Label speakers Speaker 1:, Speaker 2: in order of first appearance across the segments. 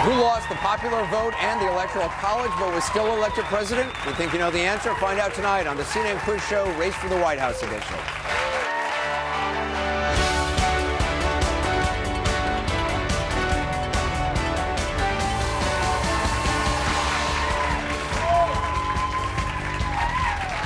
Speaker 1: Who lost the popular vote and the Electoral College but was still elected president? We think you know the answer. Find out tonight on the CNN Quiz Show Race for the White House edition.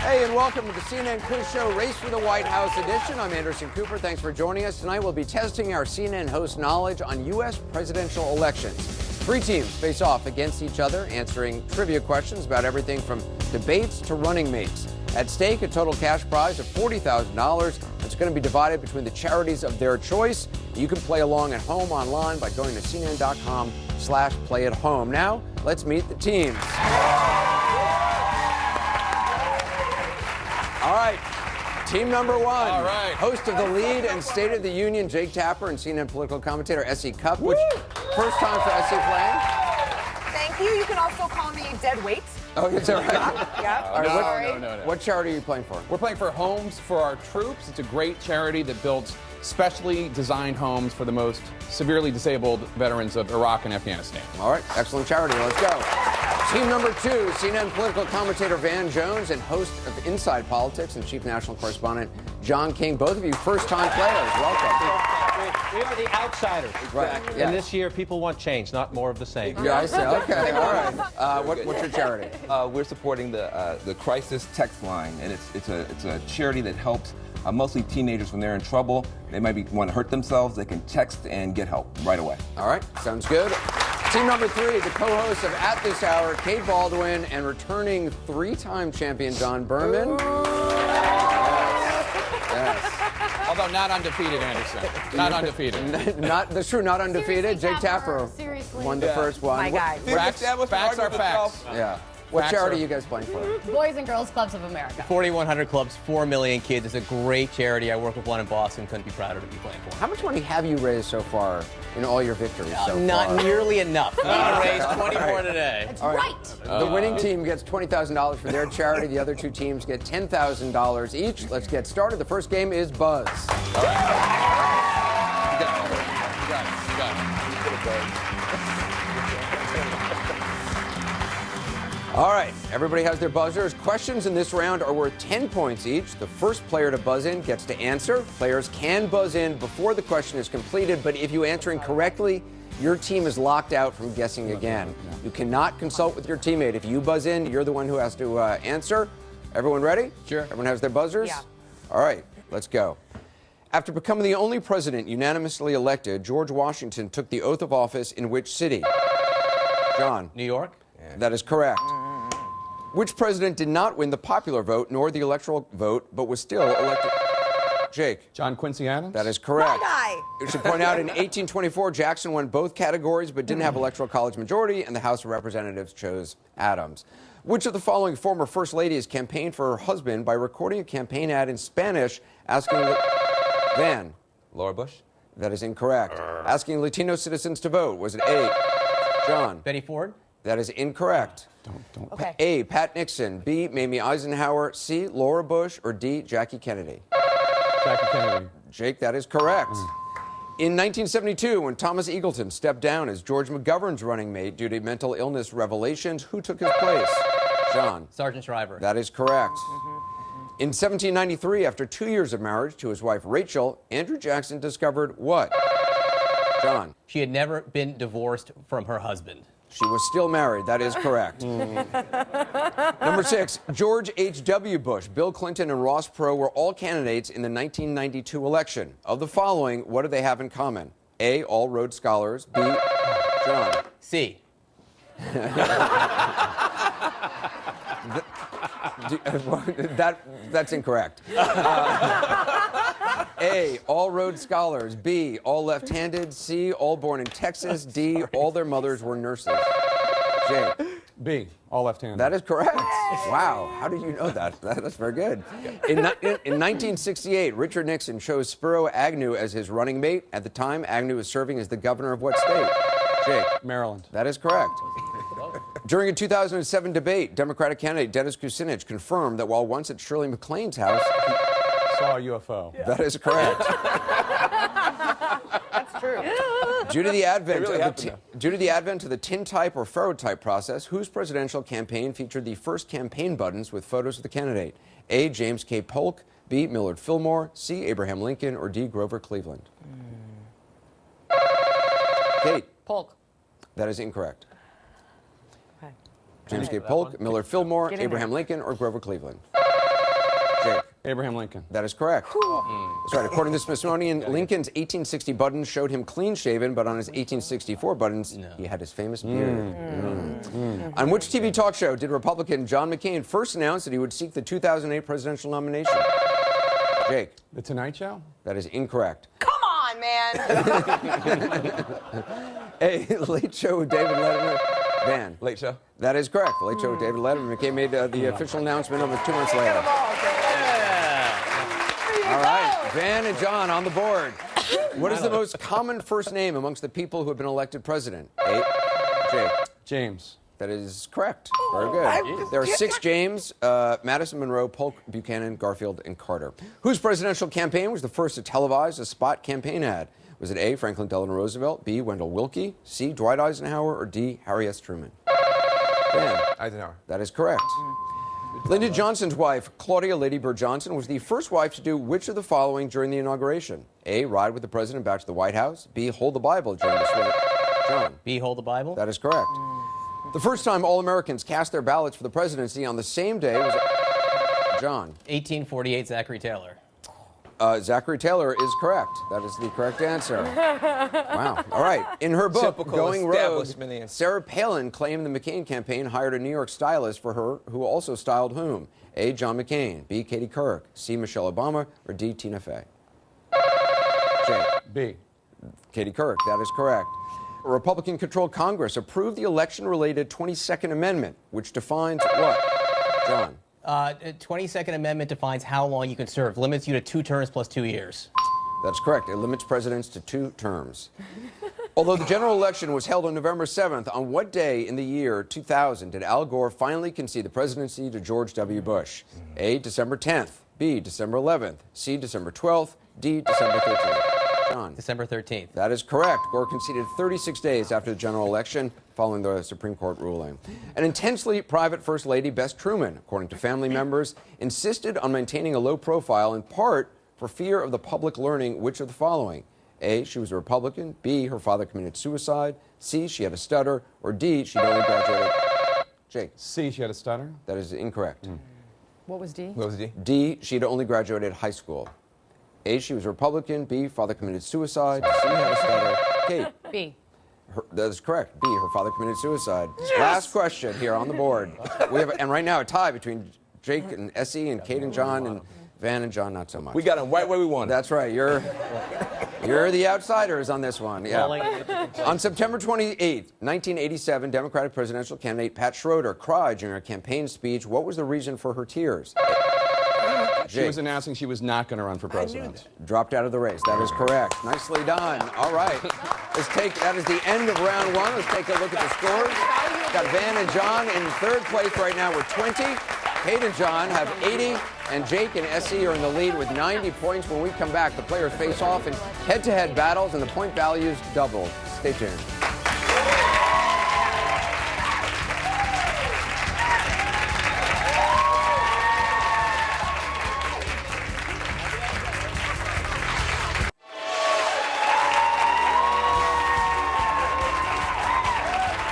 Speaker 1: Hey, and welcome to the CNN Quiz Show Race for the White House edition. I'm Anderson Cooper. Thanks for joining us. Tonight we'll be testing our CNN host knowledge on U.S. presidential elections. 3 teams face off against each other, answering trivia questions about everything from debates to running mates. At stake, a total cash prize of $40,000. It's going to be divided between the charities of their choice. You can play along at home online by going to cnn.com/play-at-home. Now, let's meet the teams. All right, team number 1.
Speaker 2: All right.
Speaker 1: Host of the Lead and State of the Union, Jake Tapper, and CNN political commentator S.E. Cupp, which first time for S.E. playing.
Speaker 3: Thank you. You can also call me Dead Weight.
Speaker 1: Oh, is that right?
Speaker 3: Yeah.
Speaker 1: All right,
Speaker 2: No.
Speaker 1: What charity are you playing for?
Speaker 2: We're playing for Homes for Our Troops. It's a great charity that builds specially designed homes for the most severely disabled veterans of Iraq and Afghanistan.
Speaker 1: All right, excellent charity. Let's go. Team number 2, CNN political commentator Van Jones and host of Inside Politics and chief national correspondent John King. Both of you first-time players. Welcome.
Speaker 4: We are the outsiders.
Speaker 1: Right.
Speaker 4: And
Speaker 1: Yes.
Speaker 4: this year, people want change, not more of the same.
Speaker 1: Yeah, I see. Okay, all right. What's your charity?
Speaker 5: We're supporting the crisis text line, and it's a charity that helps mostly teenagers when they're in trouble. They might want to hurt themselves. They can text and get help right away.
Speaker 1: All right, sounds good. Team number 3, the co-host of At This Hour, Kate Bolduan, and returning 3-time champion John Berman. Yes.
Speaker 2: Although not undefeated, Anderson. Not undefeated.
Speaker 1: That's true, not undefeated.
Speaker 6: Seriously,
Speaker 1: Jake Tapper
Speaker 6: Tapper, seriously.
Speaker 1: won the first one.
Speaker 3: My guy.
Speaker 2: Facts are facts.
Speaker 1: Yeah. What
Speaker 2: Facts
Speaker 1: charity
Speaker 2: are-
Speaker 1: are you guys playing for?
Speaker 6: Boys and Girls Clubs of America.
Speaker 7: 4,100 clubs, 4 million kids. It's a great charity. I work with one in Boston. Couldn't be prouder to be playing for.
Speaker 1: How much money have you raised so far in all your victories so
Speaker 7: Not
Speaker 1: far?
Speaker 7: nearly enough. I raised 20 more today.
Speaker 6: That's
Speaker 1: All
Speaker 6: right.
Speaker 1: The winning team gets $20,000 for their charity. The other 2 teams get $10,000 each. Let's get started. The first game is Buzz.
Speaker 2: You got it.
Speaker 1: All right, everybody has their buzzers. Questions in this round are worth 10 points each. The first player to buzz in gets to answer. Players can buzz in before the question is completed, but if you answer incorrectly, your team is locked out from guessing again. You cannot consult with your teammate. If you buzz in, you're the one who has to answer. Everyone ready?
Speaker 2: Sure.
Speaker 1: Everyone has their buzzers?
Speaker 3: Yeah.
Speaker 1: All right, let's go. After becoming the only president unanimously elected, George Washington took the oath of office in which city? John.
Speaker 7: New York?
Speaker 1: That is correct. Which president did not win the popular vote nor the electoral vote, but was still elected? Jake.
Speaker 2: John Quincy Adams?
Speaker 1: That is correct.
Speaker 3: My guy.
Speaker 1: You should point out in 1824, Jackson won both categories but didn't have electoral college majority, and the House of Representatives chose Adams. Which of the following former first ladies campaigned for her husband by recording a campaign ad in Spanish asking Van?
Speaker 5: Laura Bush?
Speaker 1: That is incorrect. Asking Latino citizens to vote. Was it A, John?
Speaker 7: Betty Ford?
Speaker 1: That is incorrect.
Speaker 2: Don't.
Speaker 3: Okay.
Speaker 1: A, Pat Nixon. B, Mamie Eisenhower. C, Laura Bush. Or D, Jackie Kennedy.
Speaker 2: Jackie Kennedy.
Speaker 1: Jake, that is correct. In 1972, when Thomas Eagleton stepped down as George McGovern's running mate due to mental illness revelations, who took his place? John.
Speaker 7: Sergeant Shriver.
Speaker 1: That is correct. In 1793, after 2 years of marriage to his wife Rachel, Andrew Jackson discovered what? John.
Speaker 7: She had never been divorced from her husband.
Speaker 1: She was still married. That is correct. Number 6, George H.W. Bush, Bill Clinton, and Ross Perot were all candidates in the 1992 election. Of the following, what do they have in common? A, all Rhodes Scholars. B, John.
Speaker 7: C.
Speaker 1: That's incorrect. A, all Rhodes Scholars. B, all left-handed. C, all born in Texas. D, all their mothers were nurses. J.
Speaker 2: B, all left-handed.
Speaker 1: That is correct. Wow, how did you know that? That's very good. In 1968, Richard Nixon chose Spiro Agnew as his running mate. At the time, Agnew was serving as the governor of what state? Jake.
Speaker 2: Maryland.
Speaker 1: That is correct. During a 2007 debate, Democratic candidate Dennis Kucinich confirmed that while once at Shirley MacLaine's house,
Speaker 2: Saw a UFO.
Speaker 1: that is correct.
Speaker 3: That's true.
Speaker 1: Due to the advent
Speaker 5: really
Speaker 1: of
Speaker 5: happened,
Speaker 1: due to the advent of the tintype or ferrotype process, whose presidential campaign featured the first campaign buttons with photos of the candidate? A. James K. Polk, B. Millard Fillmore, C. Abraham Lincoln, or D. Grover Cleveland? Kate.
Speaker 3: Polk.
Speaker 1: That is incorrect.
Speaker 3: Okay.
Speaker 1: James K. Polk, Millard Fillmore,
Speaker 3: Get in
Speaker 1: Abraham
Speaker 3: there.
Speaker 1: Lincoln, or Grover Cleveland? Jake.
Speaker 2: Abraham Lincoln.
Speaker 1: That is correct. That's right. According to the Smithsonian, Lincoln's 1860 buttons showed him clean-shaven, but on his 1864 buttons, he had his famous beard. On which TV talk show did Republican John McCain first announce that he would seek the 2008 presidential nomination? Jake.
Speaker 2: The Tonight Show?
Speaker 1: That is incorrect.
Speaker 3: Come on, man.
Speaker 1: A. Late Show with David Letterman. Van.
Speaker 5: Late Show.
Speaker 1: That is correct. The Late Show with David Letterman. McCain made the official announcement almost 2 months later. All right, Van and John on the board. What is the most common first name amongst the people who have been elected president? A. Jake.
Speaker 2: James.
Speaker 1: That is correct. Very good. There are 6 James, Madison, Monroe, Polk, Buchanan, Garfield, and Carter. Whose presidential campaign was the first to televise a spot campaign ad? Was it A, Franklin Delano Roosevelt, B, Wendell Willkie, C, Dwight Eisenhower, or D, Harry S. Truman? Dan.
Speaker 5: Eisenhower.
Speaker 1: That is correct. Lyndon Johnson's wife, Claudia Lady Bird Johnson, was the first wife to do which of the following during the inauguration? A, ride with the president back to the White House. B, hold the Bible during the swearing. John.
Speaker 7: B, hold the Bible.
Speaker 1: That is correct. The first time all Americans cast their ballots for the presidency on the same day was John.
Speaker 7: 1848, Zachary Taylor.
Speaker 1: Zachary Taylor is correct. That is the correct answer. Wow. All right. In her book,
Speaker 5: Typical
Speaker 1: Going Rogue,
Speaker 5: establishment.
Speaker 1: Sarah Palin claimed the McCain campaign hired a New York stylist for her who also styled whom? A, John McCain, B, Katie Couric, C, Michelle Obama, or D, Tina Fey? Jake.
Speaker 2: B.
Speaker 1: Katie Couric. That is correct. A Republican-controlled Congress approved the election-related 22nd Amendment, which defines what? John.
Speaker 7: 22nd Amendment defines how long you can serve, limits you to 2 terms plus 2 years.
Speaker 1: That's correct. It limits presidents to 2 terms. Although the general election was held on November 7th, on what day in the year 2000 did Al Gore finally concede the presidency to George W. Bush? A, December 10th, B, December 11th, C, December 12th, D, December 13th. John.
Speaker 7: December 13th.
Speaker 1: That is correct. Gore conceded 36 days after the general election following the Supreme Court ruling. An intensely private First Lady, Bess Truman, according to family members, insisted on maintaining a low profile in part for fear of the public learning which of the following? A, she was a Republican. B, her father committed suicide. C, she had a stutter. Or D, she'd only graduated. Jake.
Speaker 2: C, she had a stutter.
Speaker 1: That is incorrect.
Speaker 3: What was D?
Speaker 5: What was D?
Speaker 1: D, she'd only graduated high school. A, she was a Republican. B, father committed suicide. C, had a stutter. Kate.
Speaker 3: B.
Speaker 1: That is correct. B, her father committed suicide. Yes! Last question here on the board. We have, and right now a tie between Jake and Essie and Kate and John and Van and John, not so much.
Speaker 5: We got him right where we wanted.
Speaker 1: That's right. You're the outsiders on this one. Yeah. On September 28, 1987, Democratic presidential candidate Pat Schroeder cried during a campaign speech. What was the reason for her tears?
Speaker 2: She was announcing she was not going to run for president.
Speaker 1: Dropped out of the race. That is correct. Nicely done. All right. That is the end of round 1. Let's take a look at the scores. Got Van and John in 3rd place right now with 20. Kate and John have 80. And Jake and Essie are in the lead with 90 points. When we come back, the players face off in head-to-head battles, and the point values double. Stay tuned.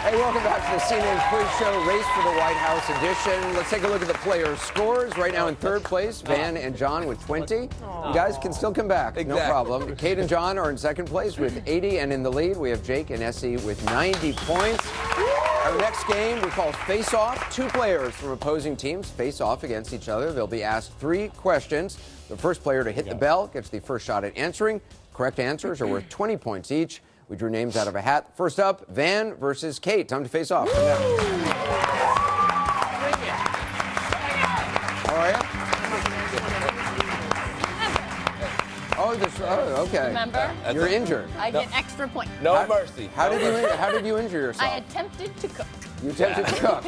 Speaker 1: Hey, welcome back to the CNN Quiz Show, Race for the White House edition. Let's take a look at the players' scores. Right now in 3rd place, Van and John with 20. You guys can still come back, no problem. Kate and John are in 2nd place with 80, and in the lead we have Jake and Essie with 90 points. Our next game we call Face Off. 2 players from opposing teams face off against each other. They'll be asked 3 questions. The first player to hit the bell gets the first shot at answering. Correct answers are worth 20 points each. We drew names out of a hat. First up, Van versus Kate. Time to face off. How are you? Oh, there's Okay.
Speaker 6: Remember?
Speaker 1: You're injured.
Speaker 6: I get extra points.
Speaker 5: No mercy.
Speaker 1: How did you injure yourself?
Speaker 6: I attempted to cook.
Speaker 1: You attempted to cook.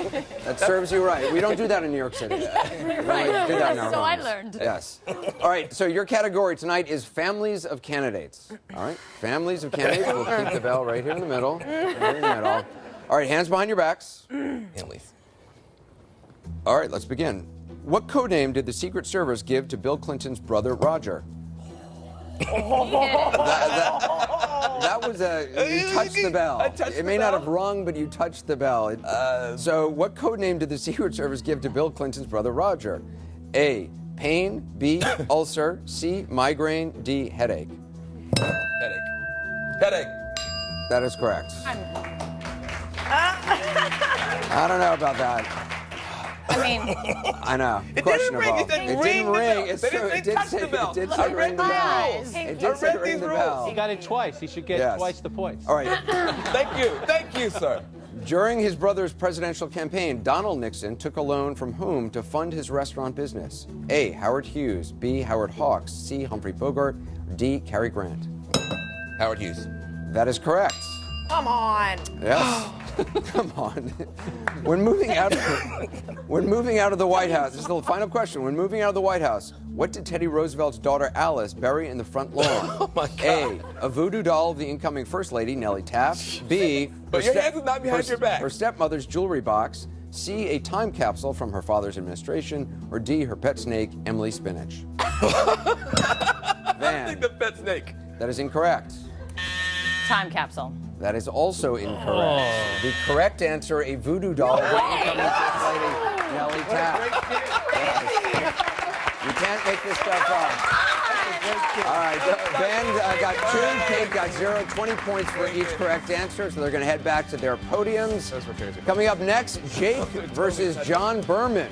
Speaker 1: That serves you right. We don't do that in New York City. We don't do that in our
Speaker 6: So I
Speaker 1: homes.
Speaker 6: learned.
Speaker 1: Yes. All right, so your category tonight is families of candidates. All right, families of candidates. We'll keep the bell right here in the middle. Right in the middle. All right, hands behind your backs.
Speaker 7: Families.
Speaker 1: All right, let's begin. What code name did the Secret Service give to Bill Clinton's brother, Roger? That was you touched the bell. It may not have rung, but you touched the bell. So what code name did the Secret Service give to Bill Clinton's brother, Roger? A, pain, B, ulcer, C, migraine, D, headache.
Speaker 5: Headache.
Speaker 1: That is correct. I don't know about that.
Speaker 6: I mean,
Speaker 1: I know.
Speaker 5: It didn't ring. It didn't ring the bell.
Speaker 1: It's
Speaker 5: They
Speaker 1: true.
Speaker 5: didn't
Speaker 1: It did
Speaker 5: touch
Speaker 1: say
Speaker 5: the bell.
Speaker 1: it did
Speaker 5: I
Speaker 1: say
Speaker 5: read
Speaker 1: ring the
Speaker 5: the
Speaker 1: bell.
Speaker 5: rules.
Speaker 1: It
Speaker 5: I
Speaker 1: did say
Speaker 5: read
Speaker 1: ring
Speaker 5: these
Speaker 1: the
Speaker 5: rules.
Speaker 1: bell.
Speaker 4: He got it twice. He should get
Speaker 1: Yes.
Speaker 4: twice the points.
Speaker 1: All right.
Speaker 5: Thank you, sir.
Speaker 1: During his brother's presidential campaign, Donald Nixon took a loan from whom to fund his restaurant business? A, Howard Hughes, B, Howard Hawks, C, Humphrey Bogart, D, Cary Grant.
Speaker 5: Howard Hughes.
Speaker 1: That is correct.
Speaker 3: Come on.
Speaker 1: Yes. Come on. When moving out of the White House, this is the final question. When moving out of the White House, what did Teddy Roosevelt's daughter Alice bury in the front lawn?
Speaker 5: Oh my God.
Speaker 1: A voodoo doll of the incoming First Lady, Nellie Taft. B,
Speaker 5: But your hands are not behind your back.
Speaker 1: her stepmother's jewelry box. C, a time capsule from her father's administration. Or D, her pet snake, Emily Spinach.
Speaker 5: I think the pet snake.
Speaker 1: That is incorrect.
Speaker 6: time capsule.
Speaker 1: That is also incorrect. The correct answer, a voodoo doll. Of the incoming First Lady, Nellie Taft. You can't make this stuff up. All right, Ben got 2, Kate got 0, 20 points for each correct answer, so they're going to head back to their podiums. Coming up next, Jake versus John Berman.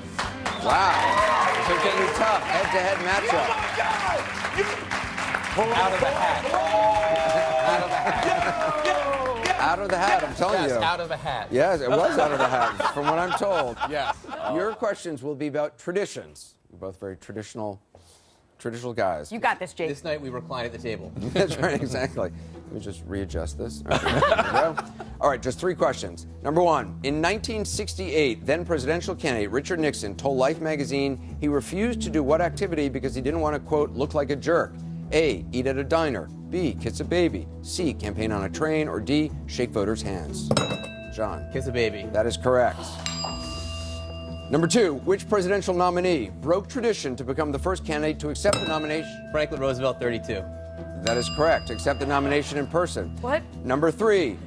Speaker 1: Wow, this is going to be tough, head-to-head matchup.
Speaker 4: Out of the hat. Out of the hat.
Speaker 1: Out of the hat, I'm telling
Speaker 7: Yes,
Speaker 1: you.
Speaker 7: out of a hat.
Speaker 1: Yes, it was out of the hat, from what I'm told.
Speaker 2: Yes.
Speaker 1: Your questions will be about traditions. You're both very traditional guys.
Speaker 3: You got this, Jake.
Speaker 7: This night we recline at the table.
Speaker 1: That's right, exactly. Let me just readjust this. All right, there we go. All right, just 3 questions. Number 1, in 1968, then presidential candidate Richard Nixon told Life magazine he refused to do what activity because he didn't want to, quote, look like a jerk? A, eat at a diner. B, kiss a baby. C, campaign on a train. Or D, shake voters' hands. John.
Speaker 7: Kiss a baby.
Speaker 1: That is correct. Number 2, which presidential nominee broke tradition to become the first candidate to accept the nomination?
Speaker 7: Franklin Roosevelt, 32.
Speaker 1: That is correct. Accept the nomination in person.
Speaker 3: What?
Speaker 1: Number 3,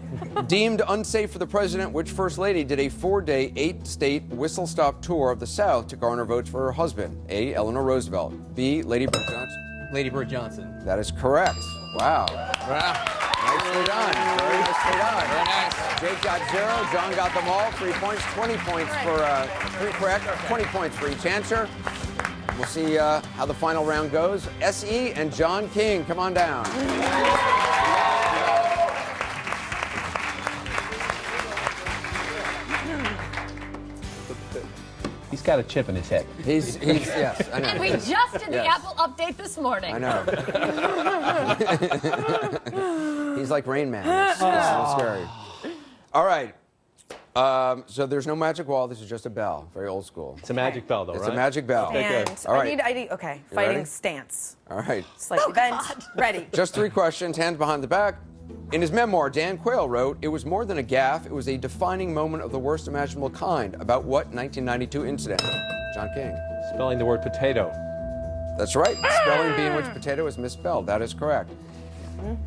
Speaker 1: deemed unsafe for the president, which first lady did a 4-day, 8-state whistle-stop tour of the South to garner votes for her husband? A, Eleanor Roosevelt. B, Lady Bird Johnson.
Speaker 7: Lady Bird Johnson.
Speaker 1: That is correct. Wow. Nicely done. Very nicely done.
Speaker 2: Very nice.
Speaker 1: Jake got 0. John got them all. 3 points. 20 points for 3 correct. 20 points for each answer. We'll see how the final round goes. S.E. and John King, come on down.
Speaker 4: He's got a chip in his head.
Speaker 1: He's yes, I know.
Speaker 6: And we just did the
Speaker 1: Yes.
Speaker 6: Apple update this morning.
Speaker 1: I know. He's like Rain Man. It's so scary. All right. So there's no magic wall. This is just a bell. Very old school.
Speaker 4: It's a magic bell, though,
Speaker 1: It's
Speaker 4: right?
Speaker 1: a magic bell.
Speaker 3: And
Speaker 1: All right.
Speaker 3: I need, okay,
Speaker 1: You
Speaker 3: fighting
Speaker 1: ready?
Speaker 3: stance.
Speaker 1: All right.
Speaker 3: Slightly bent, ready.
Speaker 1: Just 3 questions, hands behind the back. In his memoir, Dan Quayle wrote, "It was more than a gaffe. It was a defining moment of the worst imaginable kind." About what 1992 incident? John King.
Speaker 4: Spelling the word potato.
Speaker 1: That's right. Spelling bee in which potato is misspelled. That is correct.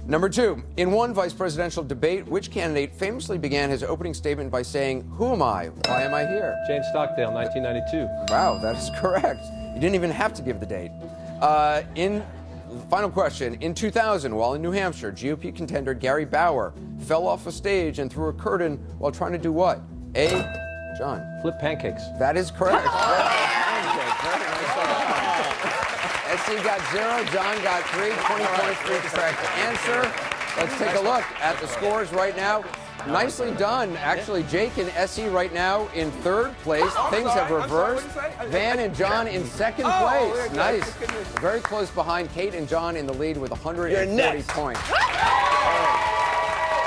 Speaker 1: Number 2, in one vice presidential debate, which candidate famously began his opening statement by saying, "Who am I? Why am I here?"
Speaker 4: James Stockdale, 1992.
Speaker 1: Wow, that is correct. You didn't even have to give the date. Final question. In 2000, while in New Hampshire, GOP contender Gary Bauer fell off a stage and threw a curtain while trying to do what? A, John.
Speaker 4: Flip pancakes.
Speaker 1: That is correct. SC got 0, John got 3, 20 points for each correct answer. Let's take a look at the scores right now. Nicely done. Actually, Jake and Essie right now in third place. Things have reversed. Van and John in second place. Nice. Very close behind. Kate and John in the lead with 140 points.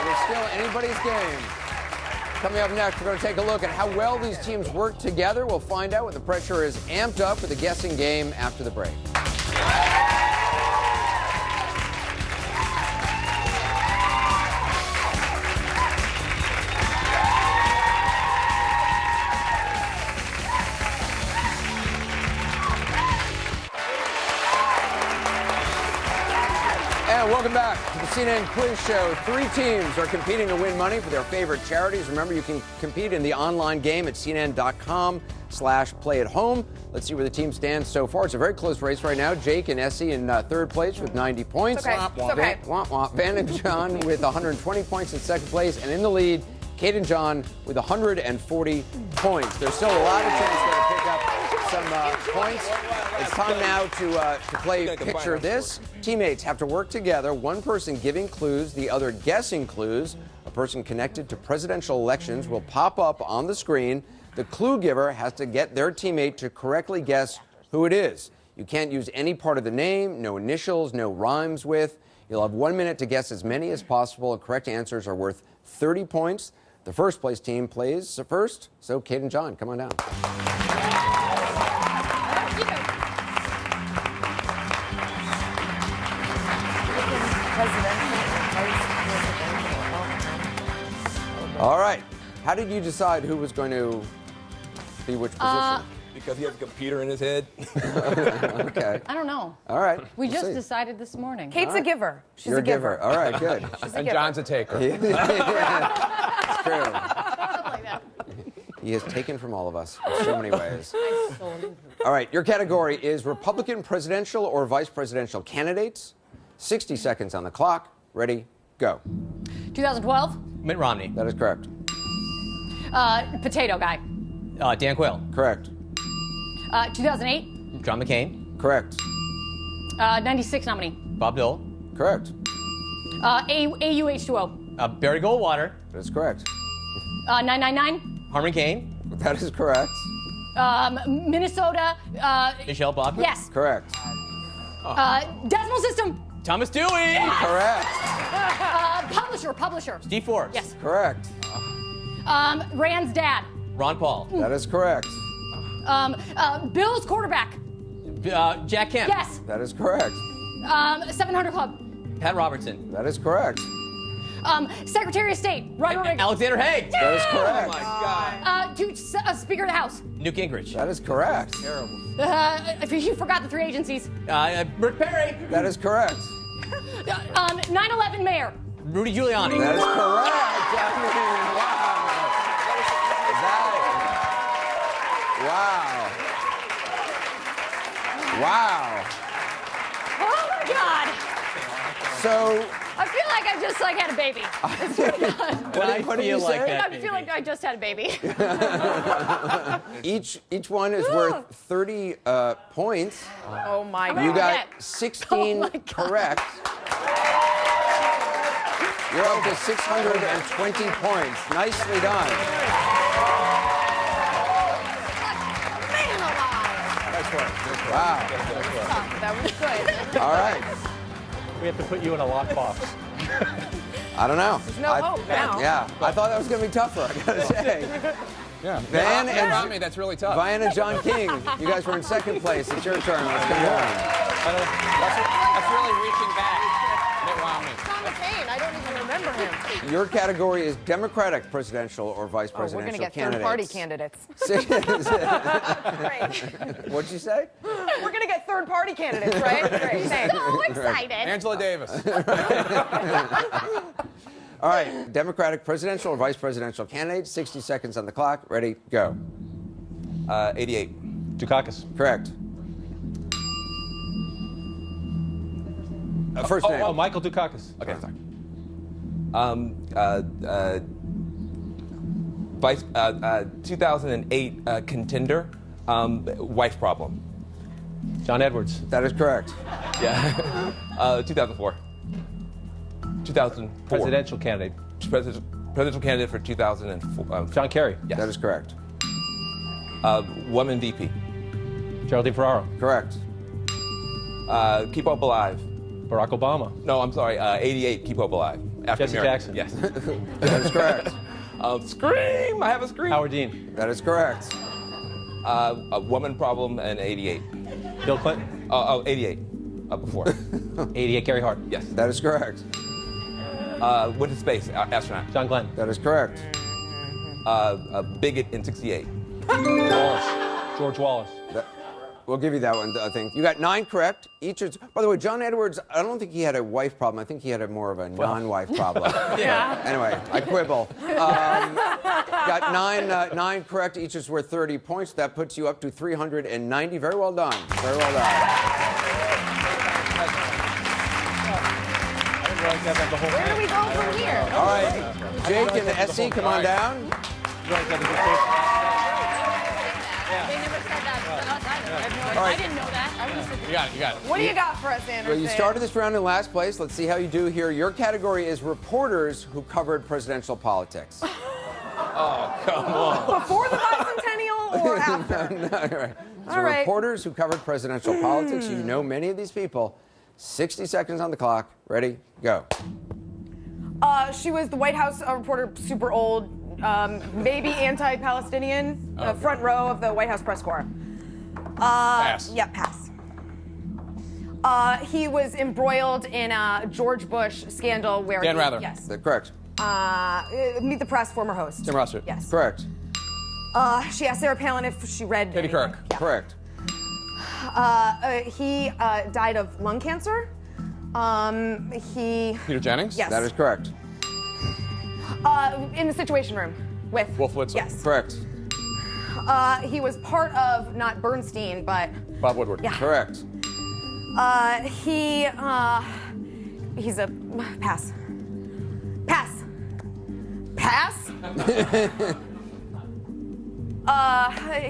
Speaker 1: It is still anybody's game. Coming up next, we're going to take a look at how well these teams work together. We'll find out when the pressure is amped up for the guessing game after the break. And welcome back to the CNN Quiz Show. 3 teams are competing to win money for their favorite charities. Remember, you can compete in the online game at cnn.com/play-at-home. Let's see where the team stands so far. It's a very close race right now. Jake and Essie in third place with 90 points.
Speaker 3: Okay. It's okay.
Speaker 1: Van and John with 120 points in second place. And in the lead, Kate and John with 140 points. There's still a lot of chance there to pick up some points. It's time now to play Picture This. Teammates have to work together, one person giving clues, the other guessing clues. A person connected to presidential elections will pop up on the screen. The clue giver has to get their teammate to correctly guess who it is. You can't use any part of the name, no initials, no rhymes with. You'll have 1 minute to guess as many as possible. Correct answers are worth 30 points. The first place team plays first. So Kate and John, come on down. All right. How did you decide who was going to be which position?
Speaker 5: Because he has a computer in his head.
Speaker 1: Okay.
Speaker 6: I don't know.
Speaker 1: All right.
Speaker 6: We
Speaker 1: We'll
Speaker 6: just
Speaker 1: see.
Speaker 6: decided this morning.
Speaker 3: Kate's a giver. She's
Speaker 1: You're
Speaker 3: a giver.
Speaker 1: All right, good.
Speaker 2: And John's a taker.
Speaker 1: It's true. He has taken from all of us in so many ways. All right, your category is Republican presidential or vice presidential candidates. 60 seconds on the clock. Ready, go.
Speaker 6: 2012,
Speaker 7: Mitt Romney.
Speaker 1: That is correct.
Speaker 6: potato guy.
Speaker 7: Dan Quayle.
Speaker 1: Correct.
Speaker 6: 2008,
Speaker 7: John McCain.
Speaker 1: Correct.
Speaker 6: 96 nominee.
Speaker 7: Bob Dole.
Speaker 1: Correct.
Speaker 6: AUH2O.
Speaker 7: Barry Goldwater.
Speaker 1: That is correct.
Speaker 6: 999.
Speaker 7: Harmon Kane.
Speaker 1: That is correct.
Speaker 6: Minnesota.
Speaker 7: Michelle Bachmann.
Speaker 6: Yes.
Speaker 1: Correct.
Speaker 6: Decimal system.
Speaker 7: Thomas Dewey.
Speaker 1: Correct.
Speaker 6: Publisher.
Speaker 7: Steve Forbes.
Speaker 6: Yes.
Speaker 1: Correct.
Speaker 6: Rand's dad.
Speaker 7: Ron Paul.
Speaker 1: That is correct.
Speaker 6: Bill's quarterback.
Speaker 7: Jack Kemp.
Speaker 6: Yes.
Speaker 1: That is correct.
Speaker 6: 700 Club.
Speaker 7: Pat Robertson.
Speaker 1: That is correct.
Speaker 6: Secretary of State. Ronald Reagan.
Speaker 7: Alexander Haig.
Speaker 1: That is correct.
Speaker 6: Speaker of the House.
Speaker 7: Newt Gingrich.
Speaker 1: That is correct.
Speaker 6: If you forgot the 3 agencies.
Speaker 7: Rick Perry.
Speaker 1: That is correct.
Speaker 6: 9/11 mayor.
Speaker 7: Rudy Giuliani.
Speaker 1: That is correct. Wow.
Speaker 6: Oh my God.
Speaker 1: So,
Speaker 6: I feel like I just had a baby.
Speaker 1: what do you
Speaker 7: feel like
Speaker 1: say?
Speaker 7: that.
Speaker 6: I feel like I just had a baby.
Speaker 1: Each one is worth 30 points.
Speaker 3: Oh my
Speaker 6: You
Speaker 3: God.
Speaker 1: You got
Speaker 6: Yeah.
Speaker 1: 16
Speaker 6: Oh my God.
Speaker 1: correct. You're up to 620 points. Nicely done.
Speaker 3: Man alive.
Speaker 1: Wow.
Speaker 3: That was good.
Speaker 1: All right.
Speaker 4: We have to put you in a lockbox.
Speaker 1: I don't know.
Speaker 3: No hope now.
Speaker 1: Yeah, I thought that was going to be tougher, I got to say.
Speaker 2: Yeah.
Speaker 1: Van
Speaker 2: Mitt
Speaker 1: and
Speaker 2: Romney, that's really tough.
Speaker 1: Van and John King, you guys were in second place. It's your turn. Let's go on.
Speaker 2: That's really reaching back. Mitt Romney.
Speaker 3: John McCain. I don't even remember him.
Speaker 1: Your category is Democratic presidential or vice
Speaker 3: Oh, we're
Speaker 1: presidential
Speaker 3: going to get
Speaker 1: candidates.
Speaker 3: third-party candidates. Great.
Speaker 1: What'd you say?
Speaker 3: We're going to get third-party candidates, right? Great. Thanks.
Speaker 6: So excited.
Speaker 2: Angela Davis.
Speaker 1: All right, Democratic presidential or vice presidential candidates. 60 seconds on the clock. Ready, go.
Speaker 5: 88.
Speaker 4: Dukakis.
Speaker 1: Correct. First name.
Speaker 4: Oh, Michael Dukakis.
Speaker 5: Okay, sorry. Vice 2008 contender, wife problem.
Speaker 4: John Edwards.
Speaker 1: That is correct.
Speaker 5: Yeah. 2004. 2004.
Speaker 4: Presidential candidate.
Speaker 5: President. Presidential candidate for 2004.
Speaker 4: John Kerry.
Speaker 5: Yes.
Speaker 1: That is correct.
Speaker 5: Woman VP.
Speaker 4: Geraldine Ferraro.
Speaker 1: Correct.
Speaker 5: Keep Hope Alive.
Speaker 4: Barack Obama.
Speaker 5: No, I'm sorry. 88. Keep Hope Alive. African
Speaker 4: Jesse
Speaker 5: American.
Speaker 4: Jackson.
Speaker 5: Yes.
Speaker 1: That is correct.
Speaker 5: Scream! I have a scream.
Speaker 4: Howard Dean.
Speaker 1: That is correct.
Speaker 5: A woman problem and 88.
Speaker 4: Bill Clinton.
Speaker 5: 88. Before.
Speaker 4: 88. Gary Hart.
Speaker 5: Yes.
Speaker 1: That is correct.
Speaker 5: Went to space. Astronaut.
Speaker 4: John Glenn.
Speaker 1: That is correct.
Speaker 5: A bigot in 68.
Speaker 4: Wallace. George Wallace.
Speaker 1: We'll give you that one, I think. You got 9 correct. Each is, by the way, John Edwards, I don't think he had a wife problem. I think he had a more of a non-wife problem.
Speaker 6: Yeah.
Speaker 1: Anyway, I quibble. Got 9 correct. Each is worth 30 points. That puts you up to 390. Very well done. Very well done.
Speaker 3: Where do we go from here?
Speaker 1: All right. Jake and SC, come on down.
Speaker 6: They never said that to us either.
Speaker 1: All right.
Speaker 6: I didn't know that.
Speaker 2: You got it. You got it.
Speaker 3: What do you got for us, Anderson?
Speaker 1: Well, you started this round in last place. Let's see how you do here. Your category is reporters who covered presidential politics.
Speaker 3: Before the bicentennial or after?
Speaker 1: No, all right. So
Speaker 3: All right.
Speaker 1: reporters who covered presidential politics. You know many of these people. 60 seconds on the clock. Ready? Go.
Speaker 3: She was the White House reporter, super old, maybe anti-Palestinian, front row of the White House press corps.
Speaker 2: Pass.
Speaker 3: Yeah, pass. He was embroiled in a George Bush scandal where
Speaker 2: Dan Rather.
Speaker 3: Yes.
Speaker 1: Correct.
Speaker 3: Meet the Press, former host.
Speaker 2: Tim Russert.
Speaker 3: Yes.
Speaker 1: Correct.
Speaker 3: She asked Sarah Palin if she read.
Speaker 2: Katie
Speaker 3: anything.
Speaker 2: Couric.
Speaker 3: Yeah.
Speaker 1: Correct.
Speaker 3: He died of lung cancer.
Speaker 2: Peter Jennings.
Speaker 3: Yes.
Speaker 1: That is correct.
Speaker 3: In the Situation Room with
Speaker 2: Wolf Blitzer.
Speaker 3: Yes.
Speaker 1: Correct.
Speaker 3: He was part of not Bernstein, but
Speaker 2: Bob Woodward.
Speaker 3: yeah.
Speaker 1: Correct.
Speaker 3: He's a pass. Pass. Pass.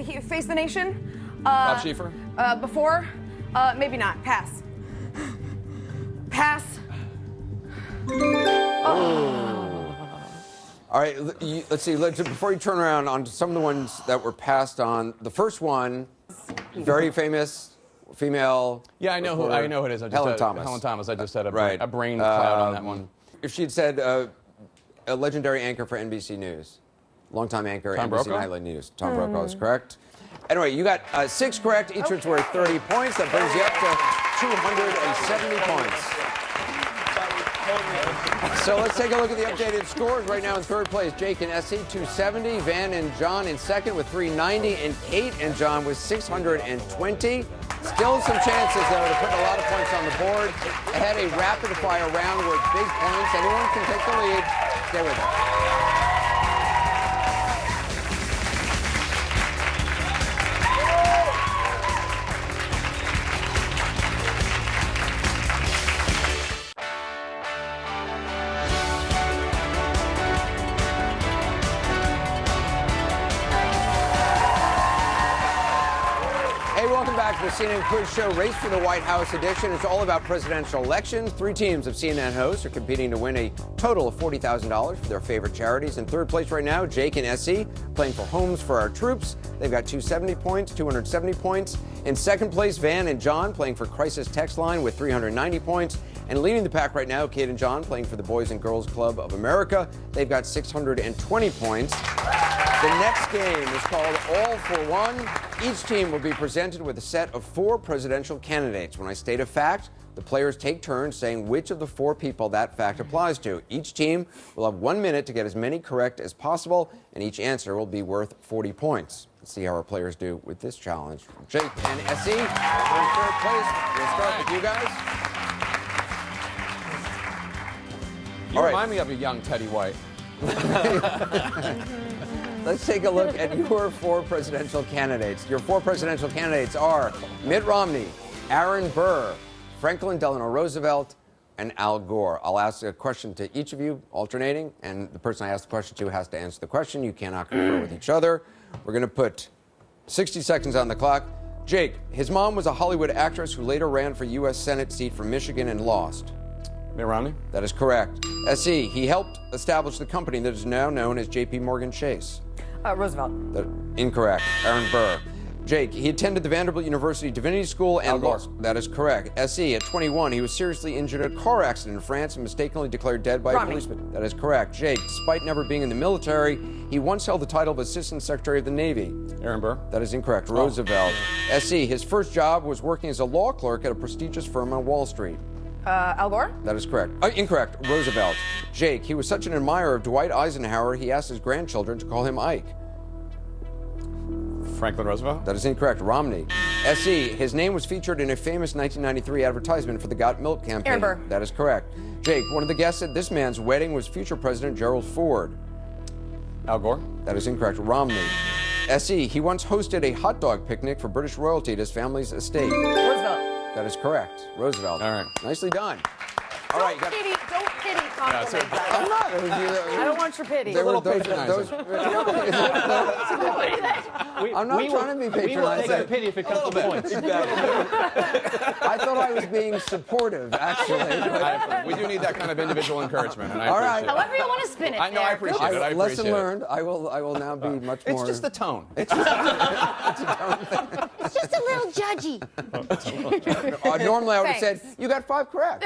Speaker 3: He Face the Nation.
Speaker 2: Bob Schieffer.
Speaker 3: Before, maybe not. Pass. Pass.
Speaker 1: All right, let's see. Before you turn around on some of the ones that were passed on, the first one, very famous female.
Speaker 2: Yeah, I know who it is. I just
Speaker 1: Helen Thomas.
Speaker 2: Helen Thomas. I just had
Speaker 1: Right.
Speaker 2: a brain cloud on that one.
Speaker 1: If she'd said a legendary anchor for NBC News, longtime anchor,
Speaker 2: Tom
Speaker 1: NBC
Speaker 2: Brokaw?
Speaker 1: Nightly News. Tom Brokaw is correct. Anyway, you got 6 correct. Each one's worth 30 points. That brings you up to 270 points. So let's take a look at the updated scores. Right now in third place, Jake and SC, 270. Van and John in second with 390. And Kate and John with 620. Still some chances, though, to put a lot of points on the board. Ahead a rapid-fire round with big points. Anyone can take the lead. Stay with us. Welcome back to the CNN Quiz Show, Race for the White House edition. It's all about presidential elections. 3 teams of CNN hosts are competing to win a total of $40,000 for their favorite charities. In third place right now, Jake and SC playing for Homes for Our Troops. They've got 270 points. In second place, Van and John playing for Crisis Text Line with 390 points. And leading the pack right now, Kate and John playing for the Boys and Girls Club of America. They've got 620 points. The next game is called All for One. Each team will be presented with a set of 4 presidential candidates. When I state a fact, the players take turns saying which of the 4 people that fact applies to. Each team will have 1 minute to get as many correct as possible, and each answer will be worth 40 points. Let's see how our players do with this challenge. Jake and SC, you're in third place. We'll start with you guys.
Speaker 2: You
Speaker 1: All right.
Speaker 2: remind me of a young Teddy White.
Speaker 1: Let's take a look at your 4 presidential candidates. Your 4 presidential candidates are Mitt Romney, Aaron Burr, Franklin Delano Roosevelt, and Al Gore. I'll ask a question to each of you, alternating, and the person I ask the question to has to answer the question. You cannot confer with each other. We're going to put 60 seconds on the clock. Jake, his mom was a Hollywood actress who later ran for U.S. Senate seat from Michigan and lost.
Speaker 2: Mitt Romney.
Speaker 1: That is correct. SE, he helped establish the company that is now known as J.P. Morgan Chase.
Speaker 3: Roosevelt.
Speaker 1: Incorrect. Aaron Burr. Jake, he attended the Vanderbilt University Divinity School and
Speaker 2: Al Gore.
Speaker 1: That is correct. SE, at 21, he was seriously injured in a car accident in France and mistakenly declared dead by a
Speaker 3: Romney.
Speaker 1: policeman. That is correct. Jake, despite never being in the military, he once held the title of Assistant Secretary of the Navy.
Speaker 2: Aaron Burr.
Speaker 1: That is incorrect. Roosevelt. SE, his first job was working as a law clerk at a prestigious firm on Wall Street.
Speaker 3: Al Gore.
Speaker 1: That is correct. Incorrect. Roosevelt. Jake, he was such an admirer of Dwight Eisenhower, he asked his grandchildren to call him Ike.
Speaker 2: Franklin Roosevelt.
Speaker 1: That is incorrect. Romney. SE, his name was featured in a famous 1993 advertisement for the Got Milk campaign.
Speaker 3: Aaron Burr.
Speaker 1: That is correct. Jake, one of the guests at this man's wedding was future President Gerald Ford.
Speaker 2: Al Gore.
Speaker 1: That is incorrect. Romney. SE, he once hosted a hot dog picnic for British royalty at his family's estate.
Speaker 3: Roosevelt.
Speaker 1: That is correct. Roosevelt.
Speaker 2: All right.
Speaker 1: Nicely done. All right.
Speaker 3: Don't pity compliment
Speaker 2: so-
Speaker 3: that.
Speaker 1: I'm not.
Speaker 3: I don't want your pity.
Speaker 1: They were
Speaker 2: patronizing.
Speaker 1: I'm not trying to be patronizing.
Speaker 4: We will take the pity if it comes to points.
Speaker 1: I thought I was being supportive, actually.
Speaker 2: We do need that kind of individual encouragement, and I
Speaker 1: All
Speaker 2: appreciate
Speaker 1: right.
Speaker 2: it.
Speaker 6: However you want to spin it.
Speaker 2: I know, I appreciate it. I
Speaker 1: Lesson
Speaker 2: appreciate it.
Speaker 1: learned. I will now be much more.
Speaker 2: It's just the tone.
Speaker 6: It's just a little judgy.
Speaker 1: Normally I would have said,
Speaker 3: Thanks.
Speaker 1: you got 5 correct.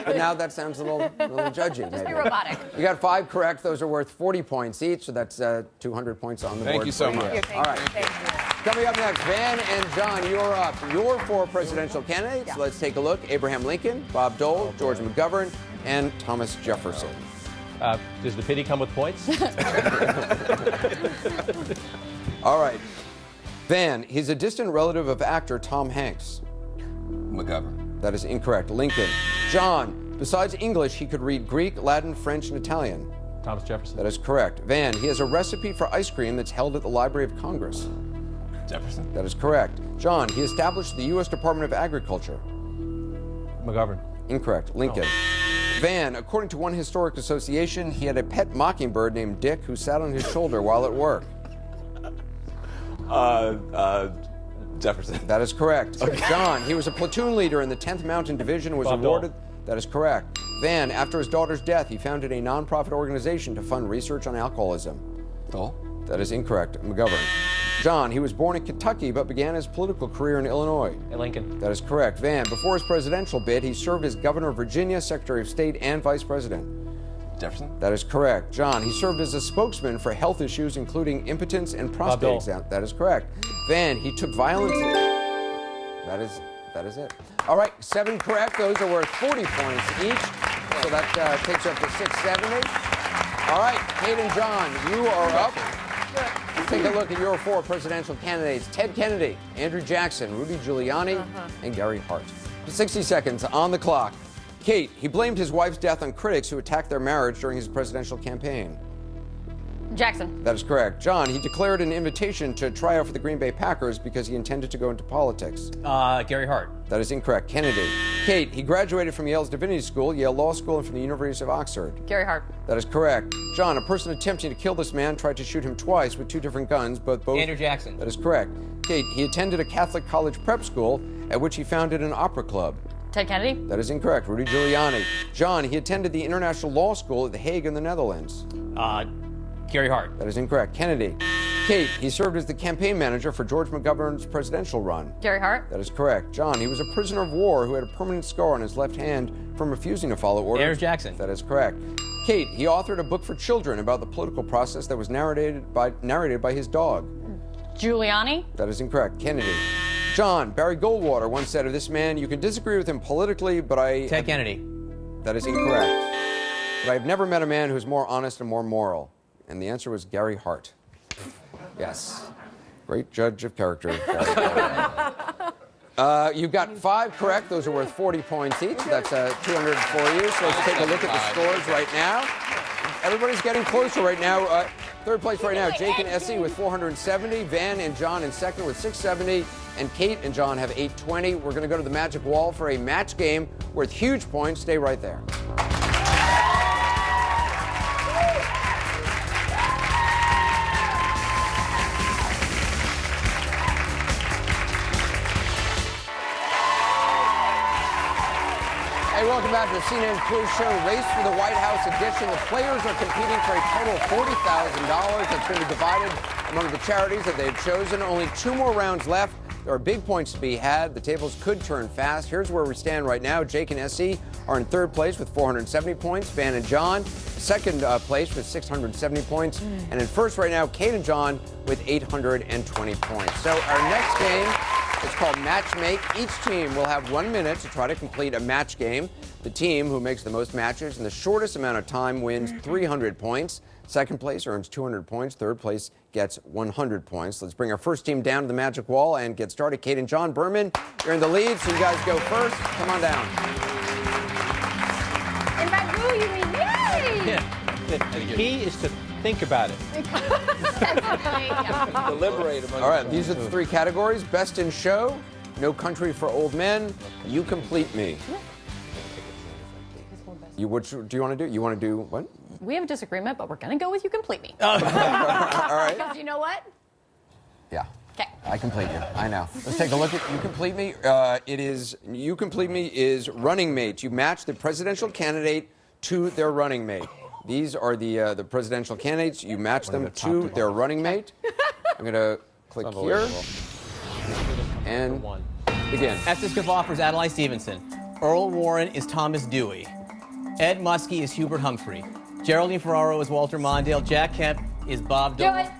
Speaker 1: But now that sounds a little judgy.
Speaker 6: Be
Speaker 1: maybe.
Speaker 6: robotic.
Speaker 1: You got 5 correct. Those are worth 40 points each, so that's 200 points on the board.
Speaker 2: Thank you so
Speaker 1: for
Speaker 2: much.
Speaker 3: Thank you.
Speaker 1: All right.
Speaker 3: Thank you.
Speaker 1: Coming up next, Van and John, you're up. Your 4 presidential candidates.
Speaker 3: Yeah.
Speaker 1: Let's take a look. Abraham Lincoln, Bob Dole, George McGovern, and Thomas Jefferson.
Speaker 4: Does the pity come with points?
Speaker 1: All right. Van, he's a distant relative of actor Tom Hanks.
Speaker 5: McGovern.
Speaker 1: That is incorrect. Lincoln. John, besides English, he could read Greek, Latin, French, and Italian.
Speaker 4: Thomas Jefferson.
Speaker 1: That is correct. Van, he has a recipe for ice cream that's held at the Library of Congress.
Speaker 5: Jefferson.
Speaker 1: That is correct. John, he established the U.S. Department of Agriculture.
Speaker 4: McGovern.
Speaker 1: Incorrect. Lincoln. Van, according to one historic association, he had a pet mockingbird named Dick who sat on his shoulder while at work.
Speaker 5: Jefferson.
Speaker 1: That is correct. John, he was a platoon leader in the 10th Mountain Division and was
Speaker 4: Bob Dole.
Speaker 1: awarded. That is correct. Van, after his daughter's death, he founded a nonprofit organization to fund research on alcoholism.
Speaker 5: Dole.
Speaker 1: That is incorrect. McGovern. John, he was born in Kentucky but began his political career in Illinois.
Speaker 4: Lincoln.
Speaker 1: That is correct. Van, before his presidential bid, he served as governor of Virginia, secretary of state, and vice president.
Speaker 5: Jefferson.
Speaker 1: That is correct. John, he served as a spokesman for health issues, including impotence and prostate
Speaker 4: Dole.
Speaker 1: exam. That is correct. Van, he took violence. That is it. All right, 7 correct. Those are worth 40 points each. So that takes you up to 670. All right, Kate and John, you are up. Let's take a look at your 4 presidential candidates: Ted Kennedy, Andrew Jackson, Rudy Giuliani, and Gary Hart. 60 seconds on the clock. Kate, he blamed his wife's death on critics who attacked their marriage during his presidential campaign.
Speaker 6: Jackson.
Speaker 1: That is correct. John, he declared an invitation to try out for the Green Bay Packers because he intended to go into politics.
Speaker 7: Gary Hart.
Speaker 1: That is incorrect. Kennedy. Kate, he graduated from Yale's Divinity School, Yale Law School, and from the University of Oxford.
Speaker 6: Gary Hart.
Speaker 1: That is correct. John, a person attempting to kill this man tried to shoot him twice with 2 different guns, but both...
Speaker 7: Andrew Jackson.
Speaker 1: That is correct. Kate, he attended a Catholic college prep school at which he founded an opera club.
Speaker 6: Ted Kennedy.
Speaker 1: That is incorrect. Rudy Giuliani. John, he attended the International Law School at The Hague in the Netherlands.
Speaker 7: Gary Hart.
Speaker 1: That is incorrect. Kennedy. Kate, he served as the campaign manager for George McGovern's presidential run.
Speaker 6: Gary Hart.
Speaker 1: That is correct. John, he was a prisoner of war who had a permanent scar on his left hand from refusing to follow orders.
Speaker 7: Andrew Jackson.
Speaker 1: That is correct. Kate, he authored a book for children about the political process that was narrated by his dog.
Speaker 6: Giuliani.
Speaker 1: That is incorrect. Kennedy. John, Barry Goldwater once said of this man, you can disagree with him politically, but
Speaker 7: Ted Kennedy.
Speaker 1: That is incorrect. But I've never met a man who's more honest and more moral. And the answer was Gary Hart. Yes. Great judge of character. You've got 5 correct. Those are worth 40 points each. That's 200 for you. So let's take a look at the scores right now. Everybody's getting closer right now. Third place right now, Jake and Essie with 470. Van and John in second with 670. And Kate and John have 820. We're going to go to the Magic Wall for a match game worth huge points. Stay right there. welcome back to the CNN Quiz Show Race for the White House edition. The players are competing for a total of $40,000 that's going to be divided among the charities that they've chosen. Only 2 more rounds left. There are big points to be had. The tables could turn fast. Here's where we stand right now. Jake and SC are in 3rd place with 470 points. Van and John, 2nd place with 670 points. And in 1st right now, Kate and John with 820 points. So our next game is called Match Make. Each team will have 1 minute to try to complete a match game. The team who makes the most matches in the shortest amount of time wins 300 points. 2nd place earns 200 points. 3rd place gets 100 points. Let's bring our first team down to the magic wall and get started. Kate and John, Berman, you're in the lead, so you guys go first. Come on down.
Speaker 6: In Bagu, you mean yay!
Speaker 4: Yeah. The key is to think about it.
Speaker 5: Deliberate among
Speaker 1: All right, these are the 3 categories. Best in Show, No Country for Old Men, You Complete Me. What do you want to do? You want to do what?
Speaker 8: We have a disagreement, but we're going to go with You Complete Me.
Speaker 1: All right.
Speaker 6: Because you know what?
Speaker 1: Yeah.
Speaker 8: Okay.
Speaker 1: I complete you. I know. Let's take a look at You Complete Me. You Complete Me is running mate. You match the presidential candidate to their running mate. These are the presidential candidates. You match them to their running mate. I'm going to click here and begin.
Speaker 7: Estes Kavafer is Adlai Stevenson. Earl Warren is Thomas Dewey. Ed Muskie is Hubert Humphrey. Geraldine Ferraro is Walter Mondale. Jack Kemp is Bob
Speaker 6: Do
Speaker 7: Dylan.
Speaker 6: it.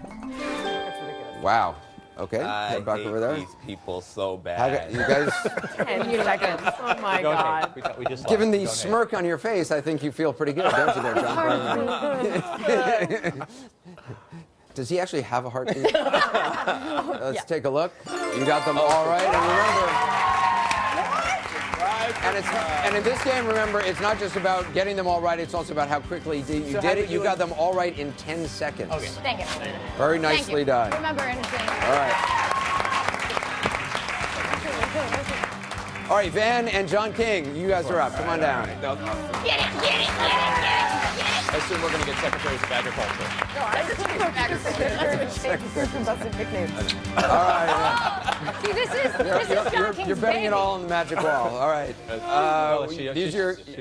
Speaker 1: Wow. Okay.
Speaker 9: I
Speaker 1: Head back
Speaker 9: hate
Speaker 1: over there.
Speaker 9: these people so
Speaker 1: How
Speaker 9: bad.
Speaker 1: you guys,
Speaker 3: 10 seconds. Oh my
Speaker 4: Don't
Speaker 3: God.
Speaker 4: hate. We just
Speaker 1: given the
Speaker 4: lost. Don't
Speaker 1: smirk on your face, I think you feel pretty good, don't you there, John? Does he actually have a heartbeat? Let's take a look. You got them all right. And remember, and in this game, remember, it's not just about getting them all right, it's also about how quickly you did it. You got them all right in 10 seconds.
Speaker 7: Okay.
Speaker 6: Thank you.
Speaker 1: Very nicely done.
Speaker 6: Remember anything.
Speaker 1: All right. All right, Van and John King, you guys are up. Come on down.
Speaker 6: Get it, get it, get it, get it.
Speaker 2: I assume we're going to get secretaries of agriculture.
Speaker 1: All right.
Speaker 6: See, this is John King's
Speaker 1: You're betting
Speaker 6: baby.
Speaker 1: it all on the magic wall. All right.
Speaker 4: Well, she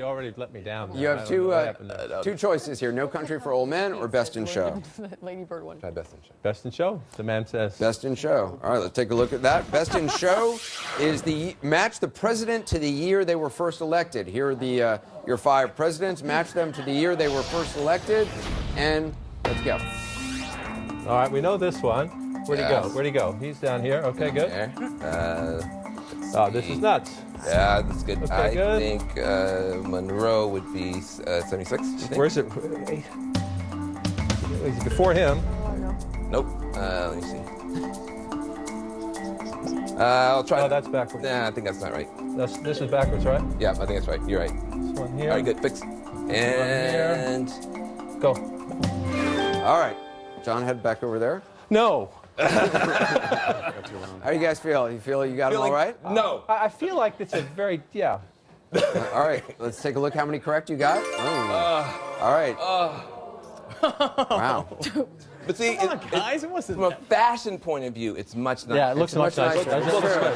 Speaker 4: already let me down.
Speaker 1: You have
Speaker 4: I don't know what happened there.
Speaker 1: two choices here: No Country for Old Men or Best in Show.
Speaker 8: Lady Bird one.
Speaker 5: Best in Show.
Speaker 4: Best in Show, the man says.
Speaker 1: Best in Show. All right, let's take a look at that. Best in Show is the match the president to the year they were first elected. Here are your 5 presidents. Match them to the year they were first elected, and let's go.
Speaker 4: All right, we know this one. Where'd he go?
Speaker 5: Yes.
Speaker 4: Where'd he go? He's down here. Okay, good.
Speaker 5: There.
Speaker 4: Oh, this is nuts.
Speaker 5: Yeah, that's good.
Speaker 4: Okay,
Speaker 5: I
Speaker 4: good.
Speaker 5: think Monroe would be 76. Do you think?
Speaker 4: Where's it? He's before him.
Speaker 5: Nope. Let me see. I'll try.
Speaker 4: Oh, that's backwards.
Speaker 5: Nah, I think that's not right.
Speaker 4: This is backwards, right?
Speaker 5: Yeah, I think that's right. You're right.
Speaker 4: This one here.
Speaker 5: All right, good. Fix. And
Speaker 4: Go.
Speaker 1: All right, John, head back over there.
Speaker 4: No.
Speaker 1: How do you guys feel? You feel you got them all right?
Speaker 5: No.
Speaker 4: I feel like it's a very, yeah.
Speaker 1: All right, let's take a look how many correct you got. All right. Wow.
Speaker 5: But see,
Speaker 7: Guys, it wasn't
Speaker 5: from a fashion point of view, it's much nicer.
Speaker 4: Yeah, it looks much nicer.
Speaker 1: It's true.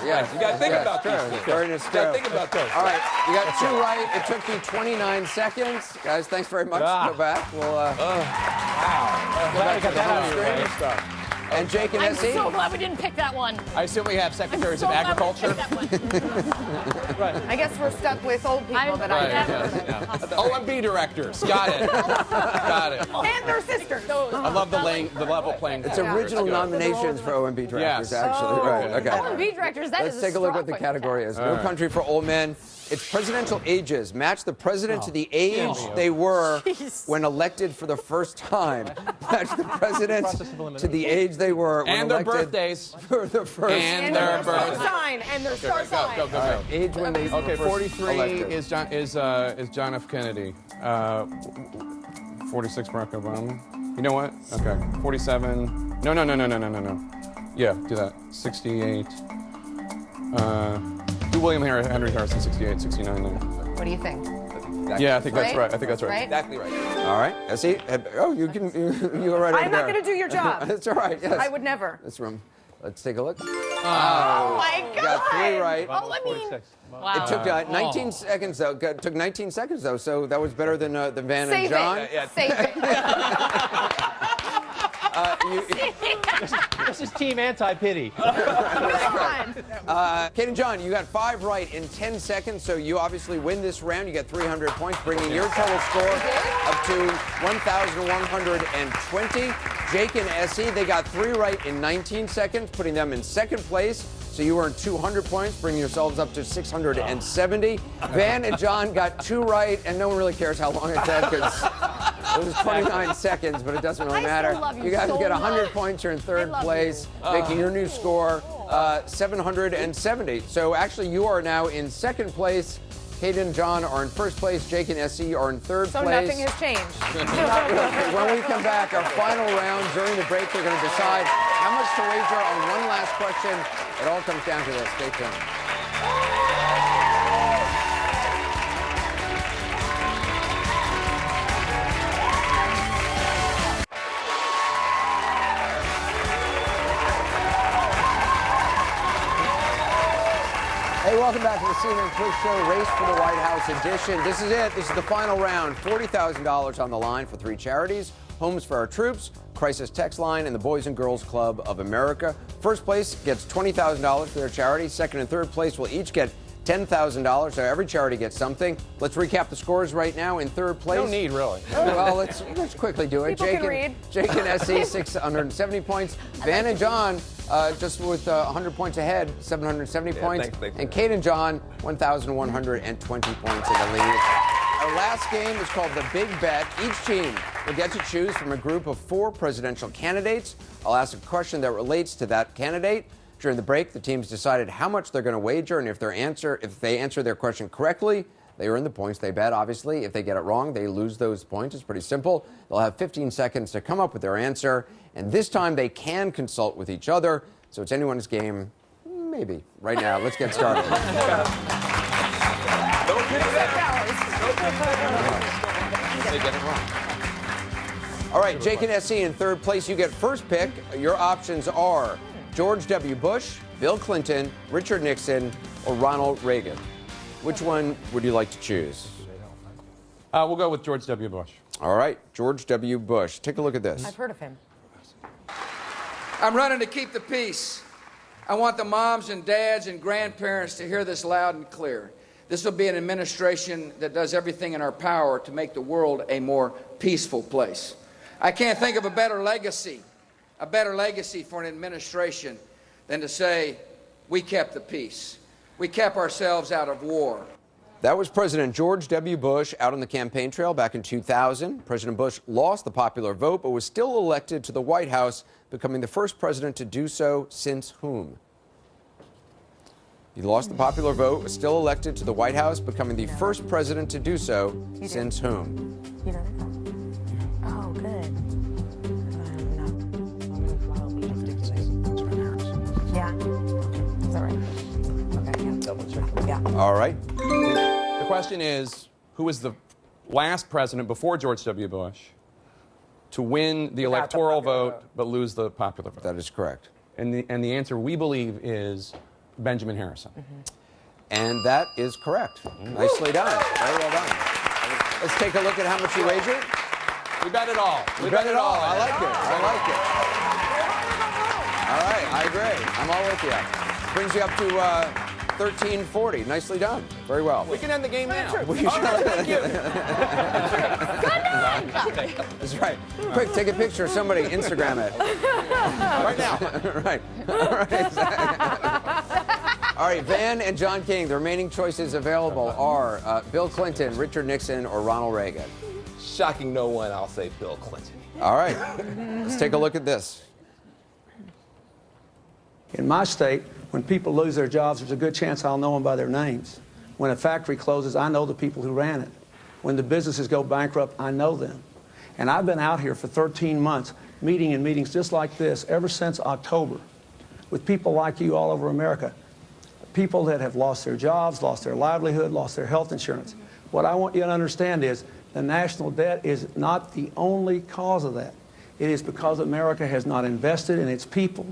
Speaker 1: Yes,
Speaker 5: You gotta think about
Speaker 1: true.
Speaker 5: these things.
Speaker 1: Very
Speaker 5: You gotta think about those.
Speaker 1: All right, you got 2 right. It took me 29 seconds. Guys, thanks very much.
Speaker 4: Ah.
Speaker 1: Go back. We'll
Speaker 4: Glad I got that out of the way.
Speaker 1: and Jake and
Speaker 6: I'm
Speaker 1: Essie.
Speaker 6: so glad we didn't pick that one.
Speaker 2: I assume we have secretaries
Speaker 6: So
Speaker 2: of
Speaker 6: glad we
Speaker 2: agriculture.
Speaker 6: picked that one.
Speaker 3: I guess we're stuck with old people that I never.
Speaker 2: OMB directors. Got it. Got it.
Speaker 3: And their sisters.
Speaker 2: I love the level playing.
Speaker 1: It's
Speaker 2: field.
Speaker 1: original nominations for OMB directors,
Speaker 2: Yes.
Speaker 1: actually. Right. Okay.
Speaker 6: OMB directors, that
Speaker 1: Let's
Speaker 6: is
Speaker 1: take a look what the
Speaker 6: strong
Speaker 1: category
Speaker 6: point.
Speaker 1: is. No Country for Old Men. It's presidential ages. Match the president to the age they were when elected for the first time. Match the president to the age they were when
Speaker 2: And their
Speaker 1: elected
Speaker 2: birthdays.
Speaker 1: for the first
Speaker 2: And
Speaker 3: their
Speaker 2: their
Speaker 3: star
Speaker 2: birthdays.
Speaker 3: sign. And their star sign.
Speaker 2: Go, go,
Speaker 1: All
Speaker 2: go.
Speaker 1: right, age when they
Speaker 2: Okay,
Speaker 1: were first
Speaker 2: 43
Speaker 1: elected.
Speaker 2: is John F. Kennedy. 46 Barack Obama. You know what? Okay, 47. No. Yeah, do that. 68. Do William Henry Harrison. 68, 69.
Speaker 3: What do you think?
Speaker 2: Yeah, I think that's
Speaker 3: Right?
Speaker 2: right. I think that's right.
Speaker 5: Exactly right.
Speaker 1: All right. Essie. Oh, you go right over
Speaker 3: I'm
Speaker 1: there.
Speaker 3: not going to do your job.
Speaker 1: That's all right. Yes.
Speaker 3: I would never.
Speaker 1: This room. Let's take a look.
Speaker 3: Oh my God!
Speaker 1: You got 3 right.
Speaker 3: Oh, I mean,
Speaker 8: Wow.
Speaker 1: It took 19 seconds though. It took 19 seconds though, so that was better than Van and
Speaker 3: save
Speaker 1: John.
Speaker 3: it. Save it.
Speaker 4: This is team anti-pity.
Speaker 3: Come on.
Speaker 1: Kate and John, you got 5 right in 10 seconds, so you obviously win this round. You get 300 points, bringing your total score up to 1,120. Jake and Essie, they got 3 right in 19 seconds, putting them in second place. So you earned 200 points, bringing yourselves up to 670. Van and John got 2 right, and no one really cares how long it took because it was 29 seconds, but it doesn't really matter.
Speaker 3: still love you
Speaker 1: guys
Speaker 3: so
Speaker 1: get 100
Speaker 3: much.
Speaker 1: points. You're in third
Speaker 3: love
Speaker 1: place, making your new score 770. So actually, you are now in second place. Kate and John are in first place. Jake and Essie are in third
Speaker 3: So
Speaker 1: place.
Speaker 3: nothing has changed.
Speaker 1: When we come back, our final round, during the break, we're going to decide how much to wager on one last question. It all comes down to this. Stay tuned. Hey, welcome back to the CNN Quiz Show, Race for the White House edition. This is it. This is the final round. $40,000 on the line for 3 charities: Homes for Our Troops, Crisis Text Line, and the Boys and Girls Club of America. First place gets $20,000 for their charity. Second and third place will each get $10,000. So every charity gets something. Let's recap the scores right now. In third place.
Speaker 2: No need, really.
Speaker 1: Well, let's quickly do it.
Speaker 3: People can read.
Speaker 1: Jake and Essie, 670 points. Van and John, just with 100 points ahead, 770 points.
Speaker 5: thanks for
Speaker 1: And
Speaker 5: that.
Speaker 1: Kate and John, 1,120 points in the lead. Our last game is called The Big Bet. Each team will get to choose from a group of 4 presidential candidates. I'll ask a question that relates to that candidate. During the break, the teams decided how much they're going to wager, and if they answer their question correctly, they earn the points they bet, obviously. If they get it wrong, they lose those points. It's pretty simple. They'll have 15 seconds to come up with their answer, and this time they can consult with each other, so it's anyone's game, maybe. Right now, let's get started. They get it wrong. All right, Jake and Essie in third place. You get first pick. Your options are George W. Bush, Bill Clinton, Richard Nixon, or Ronald Reagan. Which one would you like to choose?
Speaker 2: We'll go with George W. Bush.
Speaker 1: All right, George W. Bush. Take a look at this.
Speaker 3: I've heard of him.
Speaker 9: I'm running to keep the peace. I want the moms and dads and grandparents to hear this loud and clear. This will be an administration that does everything in our power to make the world a more peaceful place. I can't think of a better legacy for an administration than to say, we kept the peace. We kept ourselves out of war.
Speaker 1: That was President George W. Bush out on the campaign trail back in 2000. President Bush lost the popular vote, but was still elected to the White House, becoming the first president to do so since whom? He lost the popular vote, was still elected to the White House, becoming the first president to do so since whom?
Speaker 10: You know that? Oh, good. Yeah. Is that right? Okay, yeah.
Speaker 4: Double check.
Speaker 10: Yeah.
Speaker 1: All right.
Speaker 2: The question is, who was the last president before George W. Bush to win the electoral vote but lose the popular vote?
Speaker 1: That is correct.
Speaker 2: And the answer, we believe, is Benjamin Harrison.
Speaker 1: And that is correct. Nicely done. Very well done. Let's take a look at how much you wagered.
Speaker 2: We bet it all.
Speaker 1: We bet it all. I like it. I like it. All right, I agree. I'm all with you. Brings you up to 1340. Nicely done. Very well.
Speaker 2: We can end the game now.
Speaker 1: We should-
Speaker 2: Thank you.
Speaker 1: That's right. Quick, take a picture of somebody, Instagram it.
Speaker 2: Right now.
Speaker 1: Right. All right. All right, Van and John King, the remaining choices available are Bill Clinton, Richard Nixon, or Ronald Reagan.
Speaker 5: Shocking no one, I'll say Bill Clinton.
Speaker 1: All right. Let's take a look at this.
Speaker 11: In my state, when people lose their jobs, there's a good chance I'll know them by their names. When a factory closes, I know the people who ran it. When the businesses go bankrupt, I know them. And I've been out here for 13 months, meeting in meetings just like this ever since October, with people like you all over America. People that have lost their jobs, lost their livelihood, lost their health insurance. What I want you to understand is the national debt is not the only cause of that. It is because America has not invested in its people.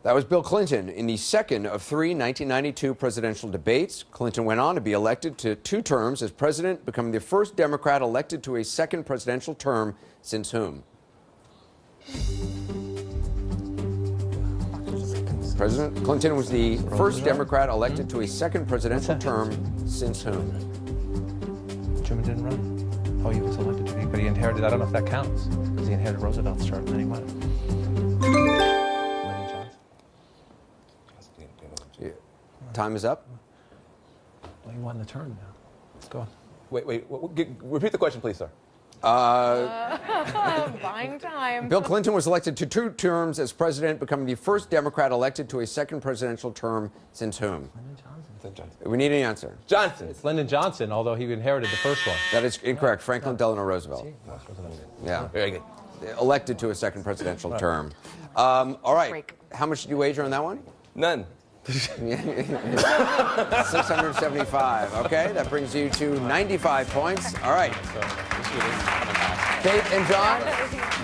Speaker 1: That was Bill Clinton in the second of three 1992 presidential debates. Clinton went on to be elected to 2 terms as president, becoming the first Democrat elected to a second presidential term since whom? President Clinton was the first Democrat elected to a second presidential term since whom?
Speaker 4: Truman didn't run. Oh, he was elected to be, but he inherited, I don't know if that counts, because he inherited Roosevelt's term, and then he won.
Speaker 1: Yeah. Time is up.
Speaker 4: Well, he won the term now. Let's go on.
Speaker 12: Wait. Repeat the question, please, sir.
Speaker 3: Buying time.
Speaker 1: Bill Clinton was elected to 2 terms as president, becoming the first Democrat elected to a second presidential term since whom?
Speaker 12: Lyndon Johnson.
Speaker 1: We need an answer.
Speaker 12: Johnson.
Speaker 4: It's Lyndon Johnson, although he inherited the first one.
Speaker 1: That is incorrect. Franklin Delano Roosevelt. Yeah.
Speaker 12: Very good.
Speaker 1: Elected to a second presidential term. All right. How much did you wager on that one?
Speaker 12: None.
Speaker 1: 675. Okay, that brings you to 95 points. All right. Kate and John,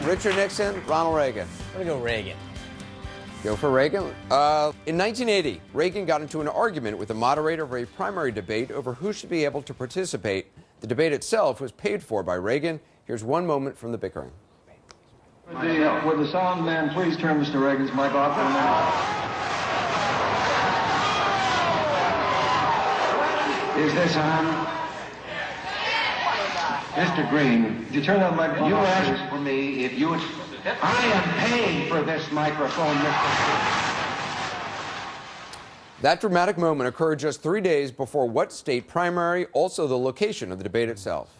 Speaker 1: Richard Nixon, Ronald Reagan.
Speaker 7: I'm going to go Reagan.
Speaker 1: Go for Reagan. In 1980, Reagan got into an argument with the moderator of a primary debate over who should be able to participate. The debate itself was paid for by Reagan. Here's one moment from the bickering.
Speaker 13: Would the sound man please turn Mr. Reagan's mic off for a minute? Is this on? Mr. Green, did you turn on my microphone? You asked for me if you would... I am paying for this microphone, Mr. Green.
Speaker 1: That dramatic moment occurred just 3 days before what state primary, also the location of the debate itself?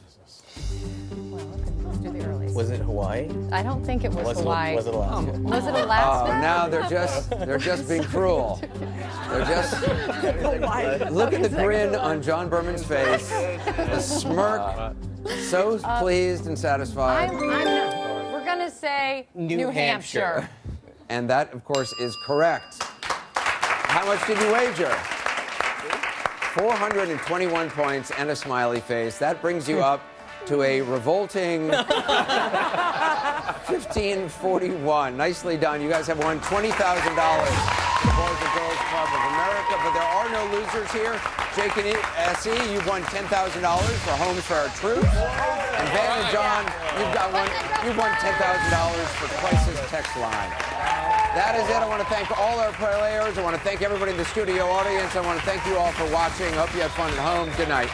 Speaker 8: Let's do the early.
Speaker 7: Was it Hawaii?
Speaker 8: I don't think it was Hawaii.
Speaker 7: Was it Alaska?
Speaker 8: Was it Alaska?
Speaker 1: Now they're just being cruel. They're just look at the grin on John Berman's face, the smirk, so pleased and satisfied.
Speaker 8: We're gonna say New Hampshire.
Speaker 1: And that, of course, is correct. How much did you wager? 421 points and a smiley face. That brings you up to a revolting 1541. Nicely done. You guys have won $20,000 for Boys and Girls Club of America, but there are no losers here. Jake and S.E., you've won $10,000 for Homes for Our Troops. And Van and John, you've won $10,000 for Crisis Text Line. That is it. I want to thank all our players. I want to thank everybody in the studio audience. I want to thank you all for watching. I hope you had fun at home. Good night.